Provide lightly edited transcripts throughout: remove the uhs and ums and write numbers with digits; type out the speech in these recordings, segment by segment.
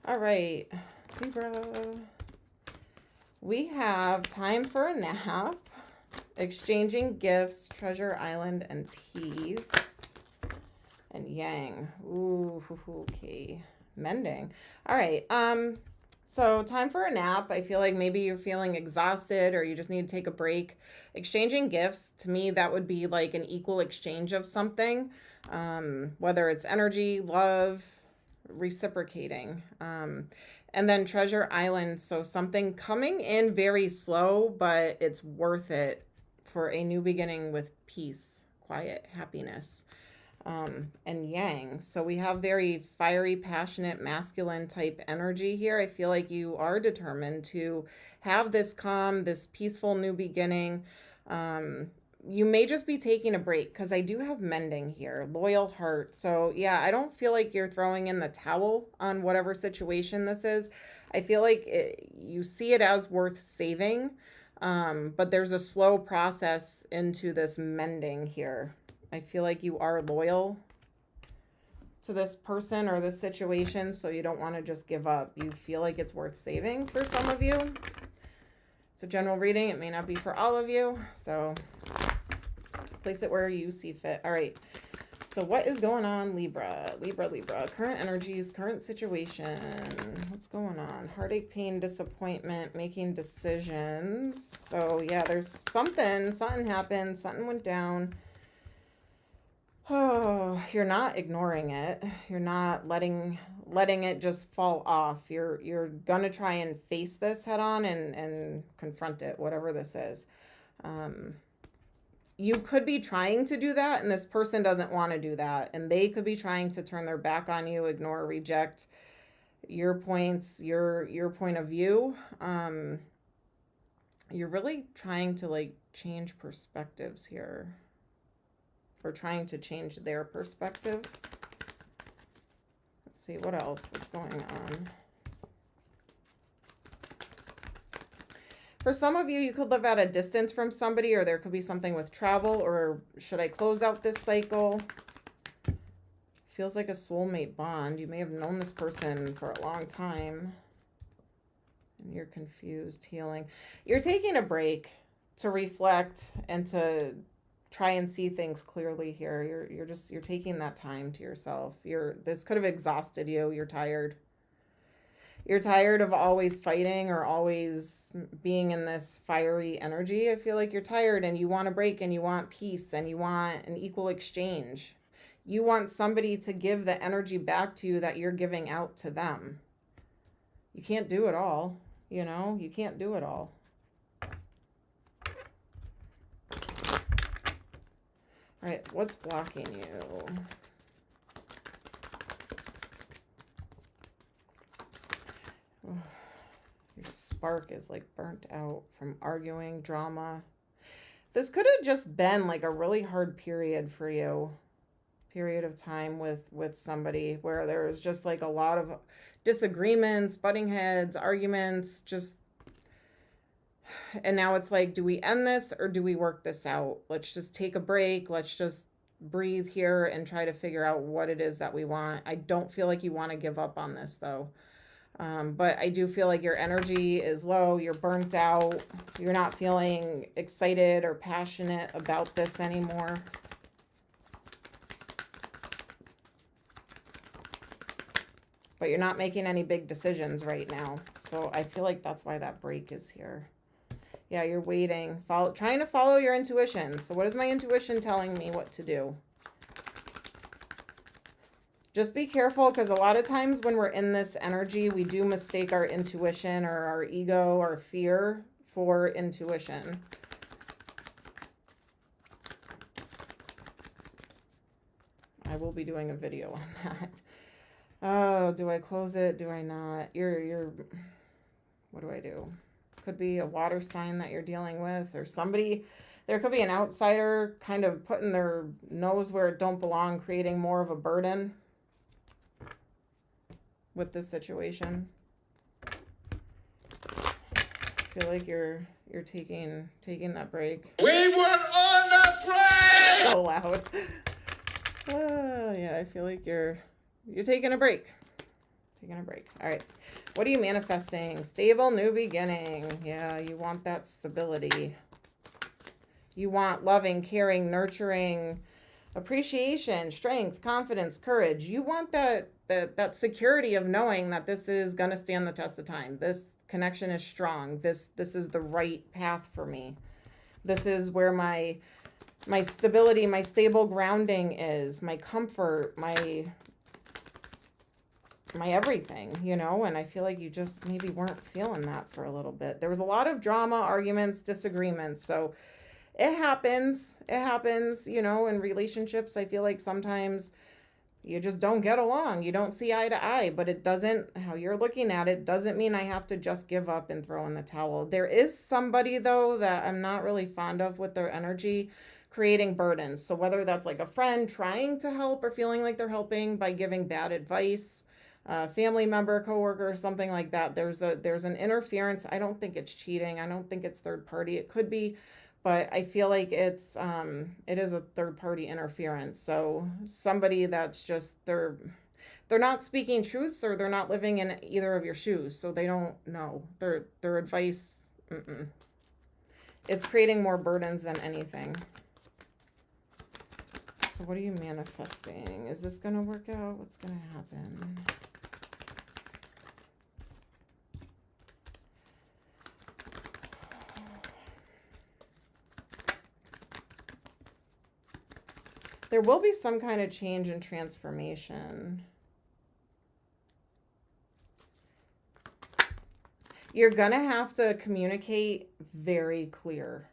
All right, Libra. We have time for a nap, exchanging gifts, treasure island, and peace. And yang. Ooh, okay. Mending. All right. So time for a nap. I feel like maybe you're feeling exhausted or you just need to take a break. Exchanging gifts, to me, that would be like an equal exchange of something, whether it's energy, love, reciprocating. And then treasure island. So something coming in very slow, but it's worth it for a new beginning with peace, quiet, happiness. And yang. So we have very fiery, passionate, masculine type energy here. I feel like you are determined to have this calm, this peaceful new beginning. You may just be taking a break because I do have mending here, loyal heart. So yeah, I don't feel like you're throwing in the towel on whatever situation this is. I feel like you see it as worth saving, but there's a slow process into this mending here. I feel like you are loyal to this person or this situation, so you don't want to just give up. You feel like it's worth saving for some of you. It's a general reading. It may not be for all of you, so place it where you see fit. All right. So what is going on, Libra? Libra. Current energies, current situation. What's going on? Heartache, pain, disappointment, making decisions. So yeah, there's something happened, something went down. Oh, you're not ignoring it. You're not letting it just fall off. You're gonna try and face this head on and confront it, whatever this is. You could be trying to do that, and this person doesn't want to do that, and they could be trying to turn their back on you, ignore, reject your points, your point of view. You're really trying to like change perspectives here. Or trying to change their perspective. Let's see, what else? What's going on? For some of you, you could live at a distance from somebody, or there could be something with travel, or should I close out this cycle? Feels like a soulmate bond. You may have known this person for a long time. And you're confused, healing. You're taking a break to reflect and to try and see things clearly here. You're taking that time to yourself. This could have exhausted you. You're tired. You're tired of always fighting or always being in this fiery energy. I feel like you're tired and you want a break and you want peace and you want an equal exchange. You want somebody to give the energy back to you that you're giving out to them. You can't do it all, you know? You can't do it all. All right, what's blocking you? Oh, your spark is like burnt out from arguing, drama. This could have just been like a really hard period for you. Period of time with somebody where there was just like a lot of disagreements, butting heads, arguments, just. And now it's like, do we end this or do we work this out? Let's just take a break. Let's just breathe here and try to figure out what it is that we want. I don't feel like you want to give up on this though. But I do feel like your energy is low. You're burnt out. You're not feeling excited or passionate about this anymore. But you're not making any big decisions right now. So I feel like that's why that break is here. Yeah, you're waiting, trying to follow your intuition. So what is my intuition telling me what to do? Just be careful, because a lot of times when we're in this energy, we do mistake our intuition or our ego or fear for intuition. I will be doing a video on that. Oh, do I close it? Do I not? What do I do? Could be a water sign that you're dealing with, or somebody, there could be an outsider kind of putting their nose where it don't belong, creating more of a burden with this situation. I feel like you're taking that break. We were on the break! So loud. Yeah, I feel like you're taking a break. Taking a break. All right. What are you manifesting? Stable new beginning. Yeah, you want that stability. You want loving, caring, nurturing, appreciation, strength, confidence, courage. You want that security of knowing that this is going to stand the test of time. This connection is strong. This is the right path for me. This is where my stability, my stable grounding is, my comfort, my everything, you know. And I feel like you just maybe weren't feeling that for a little bit. There was a lot of drama, arguments, disagreements. So it happens, you know, in relationships. I feel like sometimes you just don't get along. You don't see eye to eye, but it doesn't, how you're looking at it doesn't mean I have to just give up and throw in the towel. There is somebody, though, that I'm not really fond of with their energy, creating burdens. So whether that's like a friend trying to help or feeling like they're helping by giving bad advice, family member, coworker, something like that, there's an interference. I don't think it's cheating. I don't think it's third party. It could be, but I feel like it is a third party interference. So somebody that's just, they're not speaking truths, or they're not living in either of your shoes. So they don't know their advice. It's creating more burdens than anything. So what are you manifesting? Is this going to work out? What's going to happen? There will be some kind of change and transformation. You're going to have to communicate very clear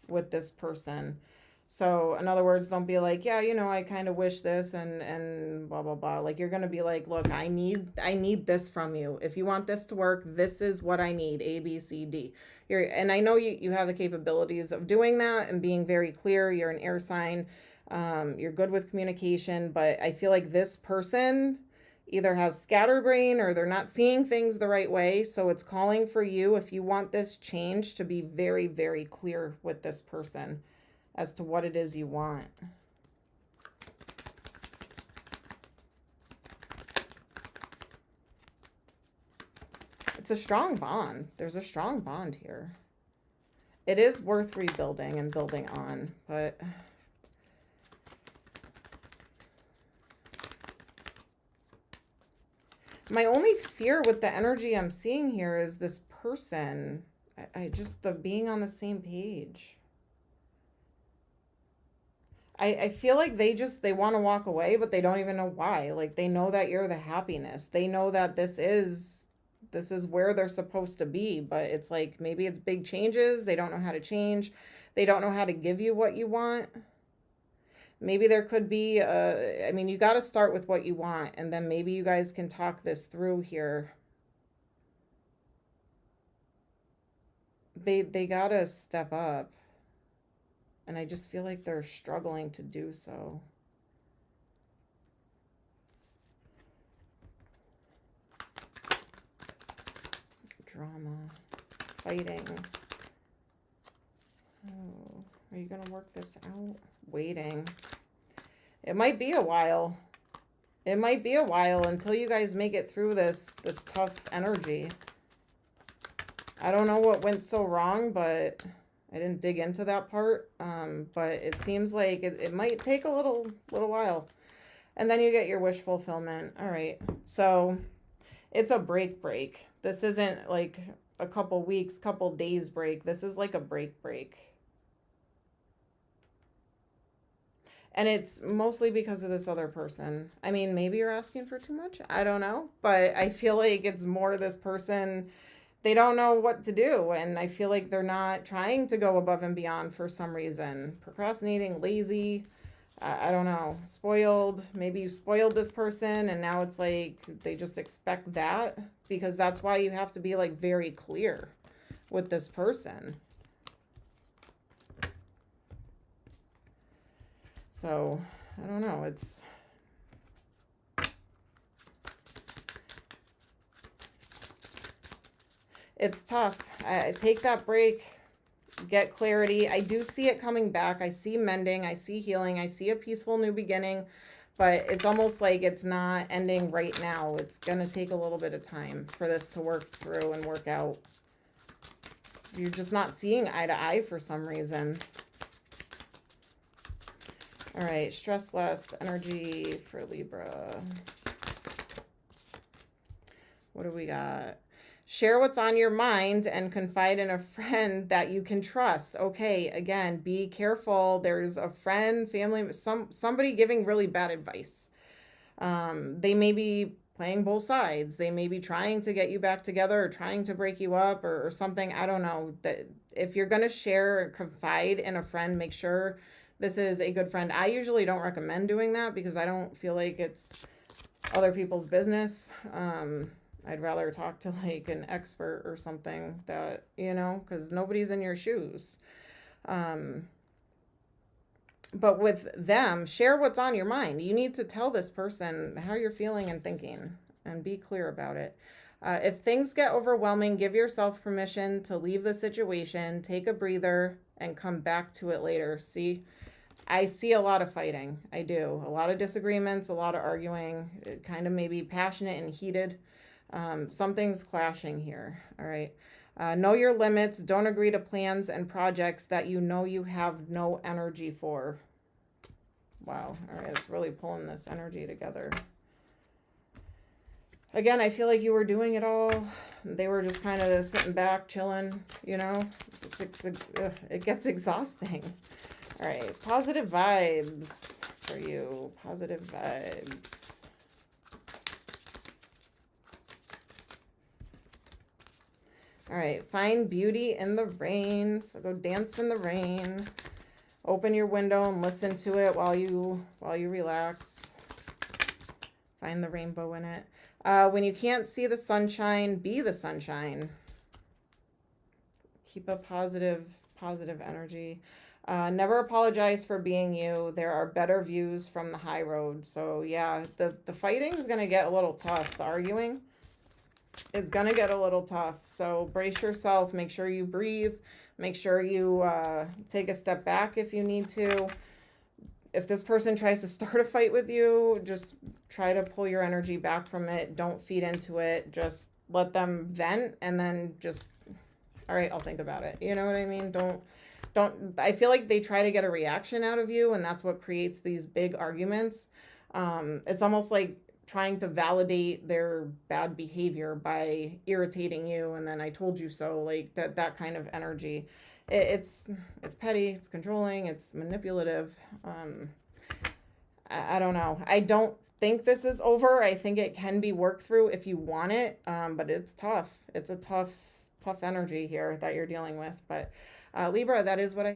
with this person. So in other words, don't be like, yeah, you know, I kind of wish this and blah, blah, blah. Like, you're going to be like, look, I need this from you. If you want this to work, this is what I need, A, B, C, D. And I know you have the capabilities of doing that and being very clear. You're an air sign. You're good with communication, but I feel like this person either has scatterbrain or they're not seeing things the right way. So it's calling for you, if you want this change, to be very, very clear with this person as to what it is you want. It's a strong bond. There's a strong bond here. It is worth rebuilding and building on, but my only fear with the energy I'm seeing here is this person. I just, the being on the same page. I feel like they want to walk away, but they don't even know why. Like, they know that you're the happiness. They know that this is where they're supposed to be, but it's like, maybe it's big changes. They don't know how to change. They don't know how to give you what you want. Maybe there could be, I mean, you got to start with what you want, and then maybe you guys can talk this through here. They got to step up. And I just feel like they're struggling to do so. Drama. Fighting. Oh, are you going to work this out? Waiting. It might be a while. It might be a while until you guys make it through this tough energy. I don't know what went so wrong, but I didn't dig into that part, but it seems like it might take a little while. And then you get your wish fulfillment. All right. So it's a break. This isn't like a couple weeks, couple days break. This is like a break. And it's mostly because of this other person. I mean, maybe you're asking for too much. I don't know. But I feel like it's more this person. They don't know what to do, and I feel like they're not trying to go above and beyond for some reason. Procrastinating, lazy, I don't know, spoiled. Maybe you spoiled this person, and now it's like they just expect that, because that's why you have to be like very clear with this person. So, I don't know, it's tough. Take that break, get clarity. I do see it coming back. I see mending. I see healing. I see a peaceful new beginning. but it's almost like it's not ending right now. It's going to take a little bit of time for this to work through and work out. You're just not seeing eye to eye for some reason. All right, stressless energy for Libra. What do we got? Share what's on your mind and confide in a friend that you can trust. Okay, again, be careful. There's a friend, family, somebody giving really bad advice. They may be playing both sides. They may be trying to get you back together or trying to break you up or something. I don't know. That if you're going to share or confide in a friend, make sure this is a good friend. I usually don't recommend doing that because I don't feel like it's other people's business. I'd rather talk to like an expert or something that, you know, because nobody's in your shoes. But with them, share what's on your mind. You need to tell this person how you're feeling and thinking and be clear about it. If things get overwhelming, give yourself permission to leave the situation, take a breather, and come back to it later. See, I see a lot of fighting. I do. A lot of disagreements, a lot of arguing, kind of maybe passionate and heated. Something's clashing here. All right. Know your limits. Don't agree to plans and projects that you know you have no energy for. Wow. All right. It's really pulling this energy together. Again, I feel like you were doing it all. They were just kind of sitting back, chilling, you know. It gets exhausting. All right. Positive vibes for you. Positive vibes. All right, find beauty in the rain. So go dance in the rain. Open your window and listen to it while you relax. Find the rainbow in it. When you can't see the sunshine, be the sunshine. Keep a positive energy. Never apologize for being you. There are better views from the high road. So yeah, the fighting is gonna get a little tough. The arguing. It's going to get a little tough. So brace yourself. Make sure you breathe. Make sure you take a step back if you need to. If this person tries to start a fight with you, just try to pull your energy back from it. Don't feed into it. Just let them vent and then just, all right, I'll think about it. You know what I mean? Don't, I feel like they try to get a reaction out of you, and that's what creates these big arguments. It's almost like trying to validate their bad behavior by irritating you and then I told you so, like that kind of energy. It's petty, it's controlling, it's manipulative. I don't know. I don't think this is over. I think it can be worked through if you want it, but it's tough. It's a tough energy here that you're dealing with. But Libra, that is what I